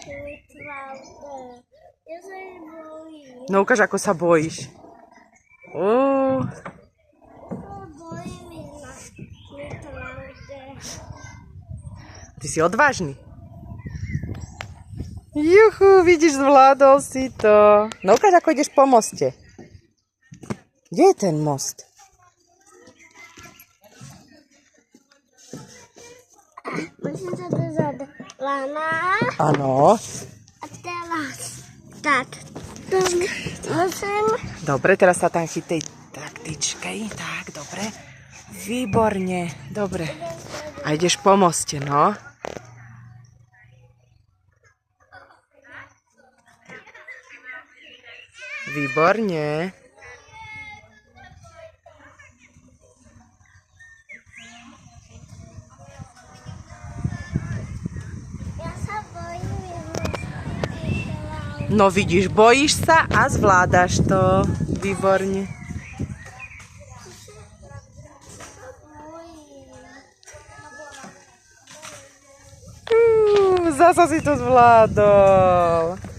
Ja sa bojím. No ukáž, ako sa bojíš. Bojím na pravde. Ty si odvážny. Juchu, vidíš, zvládol si to. No ukáž, ako ideš po moste. Kde je ten most? Musím sa držať lana. Áno. A teraz tak. Musím. Dobre, teraz sa tam chytej taktičkej. Tak, dobre. Výborne, dobre. A ideš po moste, no. Výborne. Ja sa bojím. No vidíš, bojíš sa a zvládaš to. Výborne. Zasa si to zvládol.